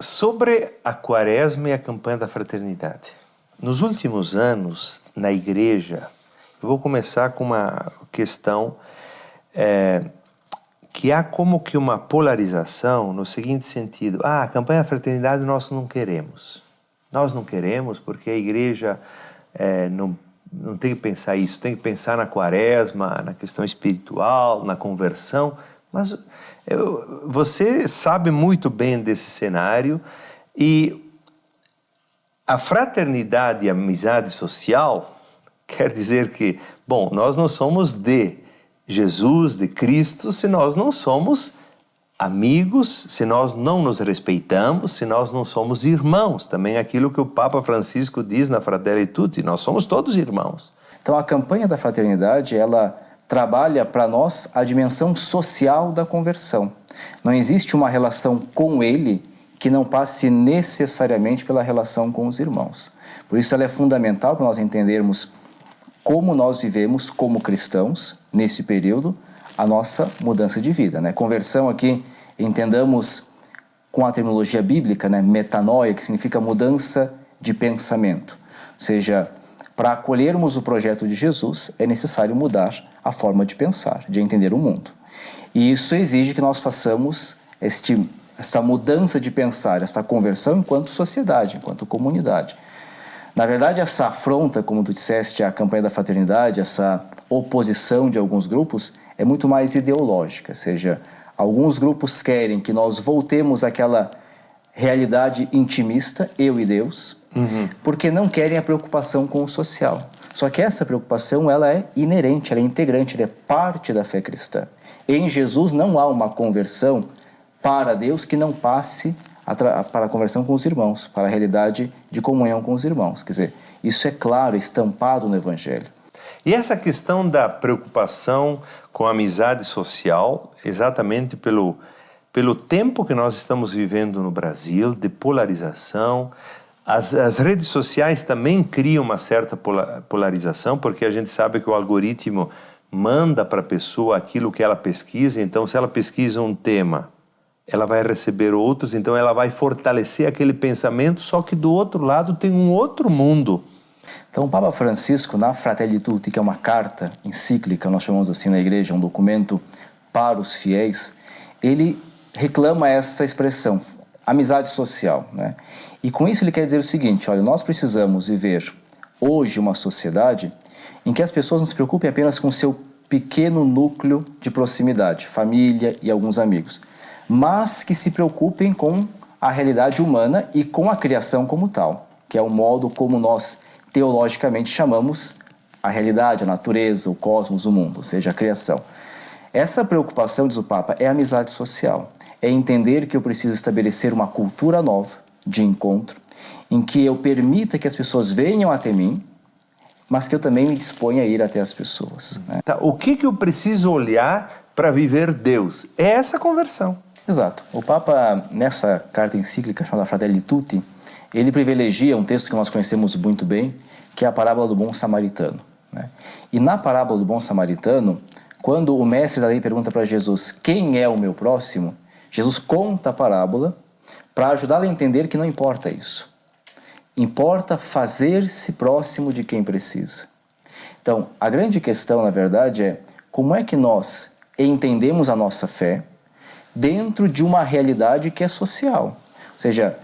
Sobre a Quaresma e a campanha da fraternidade. Nos últimos anos, na igreja, eu vou começar com uma questão que há como que uma polarização no seguinte sentido: a campanha da fraternidade nós não queremos. Nós não queremos porque a igreja não tem que pensar isso, tem que pensar na Quaresma, na questão espiritual, na conversão. Mas você sabe muito bem desse cenário, e a fraternidade e a amizade social quer dizer que, bom, nós não somos de Jesus, de Cristo, se nós não somos amigos, se nós não nos respeitamos, se nós não somos irmãos. Também aquilo que o Papa Francisco diz na Fratelli Tutti, nós somos todos irmãos. Então a campanha da fraternidade, ela trabalha para nós a dimensão social da conversão. Não existe uma relação com ele que não passe necessariamente pela relação com os irmãos. Por isso ela é fundamental para nós entendermos como nós vivemos como cristãos nesse período, a nossa mudança de vida. Conversão aqui, entendamos com a terminologia bíblica, metanoia, que significa mudança de pensamento. Ou seja, para acolhermos o projeto de Jesus, é necessário mudar a forma de pensar, de entender o mundo. E isso exige que nós façamos essa mudança de pensar, essa conversão enquanto sociedade, enquanto comunidade. Na verdade, essa afronta, como tu disseste, à campanha da fraternidade, essa oposição de alguns grupos, é muito mais ideológica. Ou seja, alguns grupos querem que nós voltemos àquela realidade intimista, eu e Deus, porque não querem a preocupação com o social. Só que essa preocupação, ela é inerente, ela é integrante, ela é parte da fé cristã. Em Jesus não há uma conversão para Deus que não passe para a conversão com os irmãos, para a realidade de comunhão com os irmãos. Quer dizer, isso é claro, estampado no Evangelho. E essa questão da preocupação com a amizade social, exatamente pelo tempo que nós estamos vivendo no Brasil, de polarização. As redes sociais também criam uma certa polarização, porque a gente sabe que o algoritmo manda para a pessoa aquilo que ela pesquisa. Então, se ela pesquisa um tema, ela vai receber outros, então ela vai fortalecer aquele pensamento, só que do outro lado tem um outro mundo. Então, o Papa Francisco, na Fratelli Tutti, que é uma carta encíclica, nós chamamos assim na igreja, um documento para os fiéis, ele reclama essa expressão, amizade social. E com isso ele quer dizer o seguinte: olha, nós precisamos viver hoje uma sociedade em que as pessoas não se preocupem apenas com o seu pequeno núcleo de proximidade, família e alguns amigos, mas que se preocupem com a realidade humana e com a criação como tal, que é o modo como nós teologicamente chamamos a realidade, a natureza, o cosmos, o mundo, ou seja, a criação. Essa preocupação, diz o Papa, é a amizade social. É entender que eu preciso estabelecer uma cultura nova de encontro, em que eu permita que as pessoas venham até mim, mas que eu também me disponha a ir até as pessoas. Tá, o que eu preciso olhar para viver Deus? É essa conversão. Exato. O Papa, nessa carta encíclica chamada Fratelli Tutti, ele privilegia um texto que nós conhecemos muito bem, que é a parábola do bom samaritano. E na parábola do bom samaritano, quando o mestre da lei pergunta para Jesus quem é o meu próximo, Jesus conta a parábola para ajudá-lo a entender que não importa isso. Importa fazer-se próximo de quem precisa. Então, a grande questão, na verdade, é como é que nós entendemos a nossa fé dentro de uma realidade que é social. Ou seja,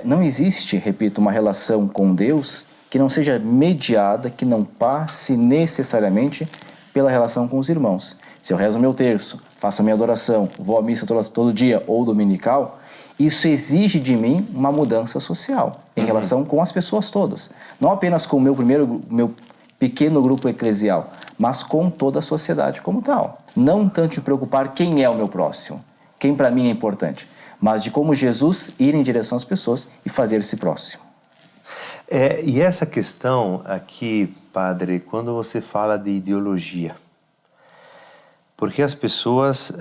não existe, repito, uma relação com Deus que não seja mediada, que não passe necessariamente pela relação com os irmãos. Se eu rezo meu terço, faço a minha adoração, vou à missa todo dia ou dominical, isso exige de mim uma mudança social em relação com as pessoas todas. Não apenas com o meu pequeno grupo eclesial, mas com toda a sociedade como tal. Não tanto me preocupar quem é o meu próximo, quem para mim é importante, mas de como Jesus ir em direção às pessoas e fazer-se próximo. E essa questão aqui, padre, quando você fala de ideologia, porque as pessoas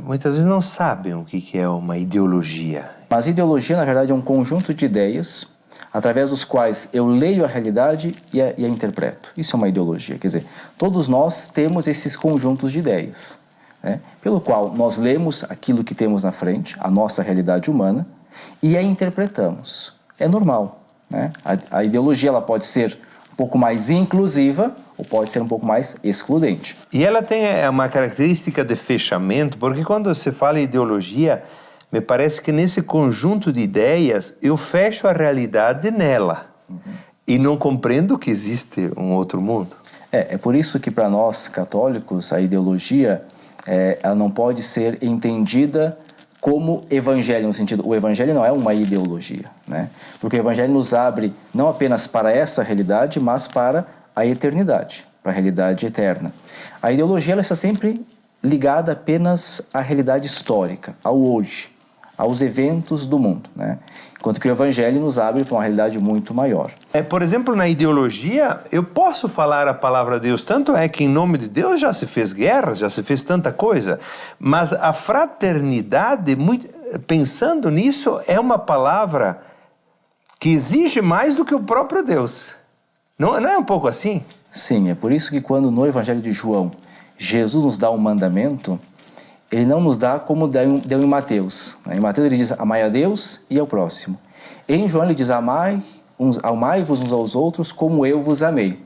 muitas vezes não sabem o que é uma ideologia. Mas ideologia, na verdade, é um conjunto de ideias através dos quais eu leio a realidade e a interpreto. Isso é uma ideologia. Quer dizer, todos nós temos esses conjuntos de ideias, pelo qual nós lemos aquilo que temos na frente, a nossa realidade humana, e a interpretamos. É normal, né? A ideologia ela pode ser um pouco mais inclusiva ou pode ser um pouco mais excludente. E ela tem uma característica de fechamento, porque quando você fala em ideologia, me parece que nesse conjunto de ideias eu fecho a realidade nela e não compreendo que existe um outro mundo. É por isso que para nós católicos a ideologia ela não pode ser entendida como evangelho, no sentido, o evangelho não é uma ideologia, né? Porque o evangelho nos abre não apenas para essa realidade, mas para a eternidade, para a realidade eterna. A ideologia ela está sempre ligada apenas à realidade histórica, ao hoje, aos eventos do mundo, né? Enquanto que o evangelho nos abre para uma realidade muito maior. Por exemplo, na ideologia, eu posso falar a palavra de Deus, tanto é que em nome de Deus já se fez guerra, já se fez tanta coisa, mas a fraternidade, pensando nisso, é uma palavra que exige mais do que o próprio Deus. Não é um pouco assim? Sim, é por isso que quando no Evangelho de João, Jesus nos dá um mandamento, ele não nos dá como deu em Mateus. Em Mateus ele diz, amai a Deus e ao próximo. Em João ele diz, amai-vos uns aos outros como eu vos amei.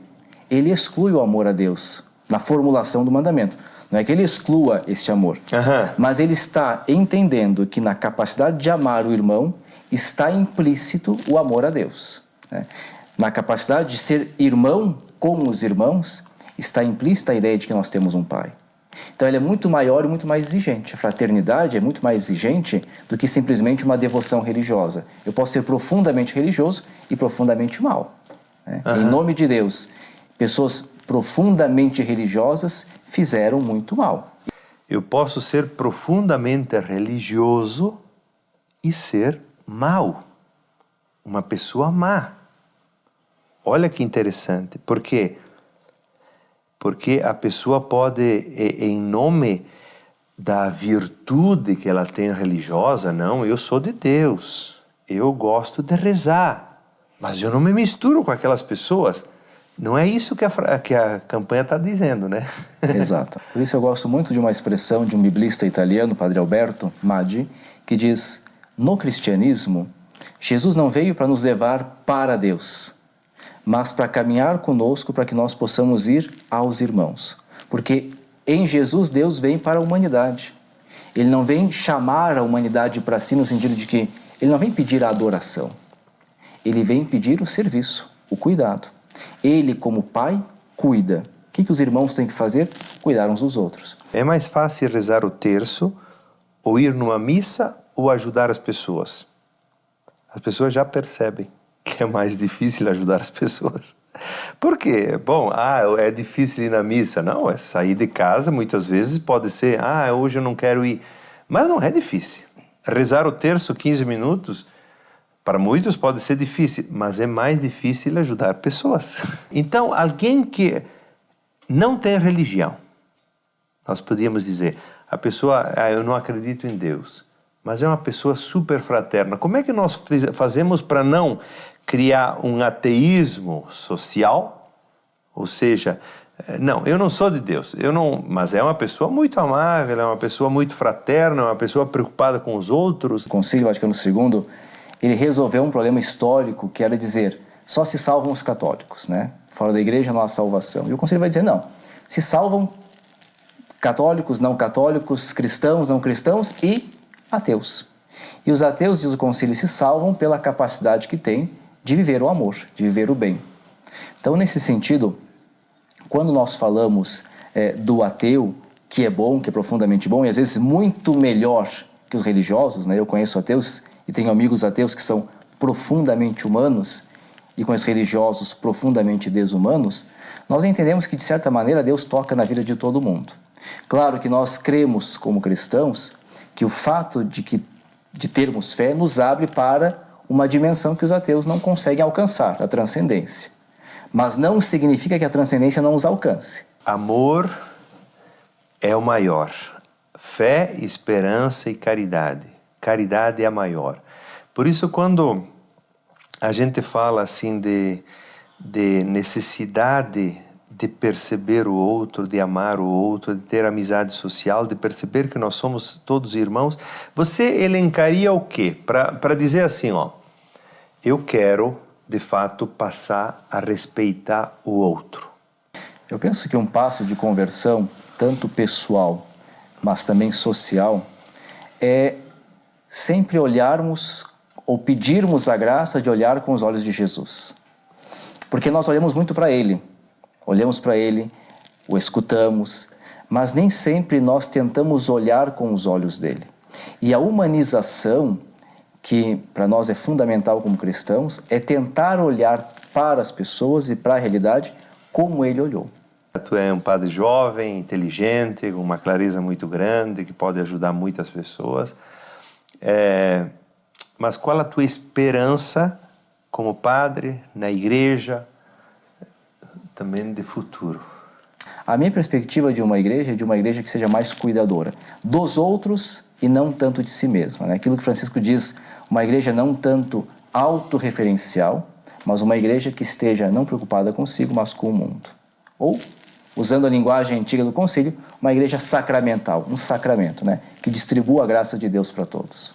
Ele exclui o amor a Deus na formulação do mandamento. Não é que ele exclua esse amor, mas ele está entendendo que na capacidade de amar o irmão está implícito o amor a Deus, né? Na capacidade de ser irmão com os irmãos está implícita a ideia de que nós temos um Pai. Então ele é muito maior e muito mais exigente. A fraternidade é muito mais exigente do que simplesmente uma devoção religiosa. Eu posso ser profundamente religioso e profundamente mal, né? Em nome de Deus, pessoas profundamente religiosas fizeram muito mal. Eu posso ser profundamente religioso e ser mau. Uma pessoa má. Olha que interessante. Por quê? Porque a pessoa pode, em nome da virtude que ela tem religiosa, não, eu sou de Deus, eu gosto de rezar, mas eu não me misturo com aquelas pessoas. Não é isso que a campanha está dizendo, né? Exato. Por isso eu gosto muito de uma expressão de um biblista italiano, Padre Alberto Maggi, que diz, no cristianismo, Jesus não veio para nos levar para Deus, mas para caminhar conosco para que nós possamos ir aos irmãos. Porque em Jesus Deus vem para a humanidade. Ele não vem chamar a humanidade para si no sentido de que ele não vem pedir a adoração. Ele vem pedir o serviço, o cuidado. Ele, como pai, cuida. O que os irmãos têm que fazer? Cuidar uns dos outros. É mais fácil rezar o terço, ou ir numa missa, ou ajudar as pessoas. As pessoas já percebem que é mais difícil ajudar as pessoas. Por quê? Bom, é difícil ir na missa. Não, é sair de casa, muitas vezes pode ser, hoje eu não quero ir. Mas não é difícil. Rezar o terço 15 minutos, para muitos pode ser difícil, mas é mais difícil ajudar pessoas. Então, alguém que não tem religião, nós podíamos dizer, a pessoa, eu não acredito em Deus, mas é uma pessoa super fraterna. Como é que nós fazemos para não criar um ateísmo social? Ou seja, não, eu não sou de Deus, mas é uma pessoa muito amável, é uma pessoa muito fraterna, é uma pessoa preocupada com os outros. O Concílio Vaticano II, ele resolveu um problema histórico que era dizer, só se salvam os católicos, né? Fora da igreja não há salvação. E o Concílio vai dizer, não, se salvam católicos, não católicos, cristãos, não cristãos e ateus. E os ateus, diz o Concílio, se salvam pela capacidade que têm de viver o amor, de viver o bem. Então, nesse sentido, quando nós falamos do ateu, que é bom, que é profundamente bom, e às vezes muito melhor que os religiosos, né? Eu conheço ateus e tenho amigos ateus que são profundamente humanos e conheço religiosos profundamente desumanos, nós entendemos que, de certa maneira, Deus toca na vida de todo mundo. Claro que nós cremos, como cristãos, que o fato de termos fé nos abre para uma dimensão que os ateus não conseguem alcançar, a transcendência. Mas não significa que a transcendência não os alcance. Amor é o maior. Fé, esperança e caridade. Caridade é a maior. Por isso, quando a gente fala assim de necessidade de perceber o outro, de amar o outro, de ter amizade social, de perceber que nós somos todos irmãos, você elencaria o quê? Para dizer assim, ó, eu quero, de fato, passar a respeitar o outro. Eu penso que um passo de conversão, tanto pessoal, mas também social, é sempre olharmos ou pedirmos a graça de olhar com os olhos de Jesus. Porque nós olhamos muito para Ele, o escutamos, mas nem sempre nós tentamos olhar com os olhos dele. E a humanização, que para nós é fundamental como cristãos, é tentar olhar para as pessoas e para a realidade como ele olhou. Tu é um padre jovem, inteligente, com uma clareza muito grande, que pode ajudar muitas pessoas. Mas qual a tua esperança como padre, na igreja, também de futuro? A minha perspectiva de uma igreja é de uma igreja que seja mais cuidadora dos outros e não tanto de si mesma, né? Aquilo que Francisco diz, uma igreja não tanto autorreferencial, mas uma igreja que esteja não preocupada consigo, mas com o mundo. Ou, usando a linguagem antiga do concílio, uma igreja sacramental, um sacramento, né? Que distribua a graça de Deus para todos.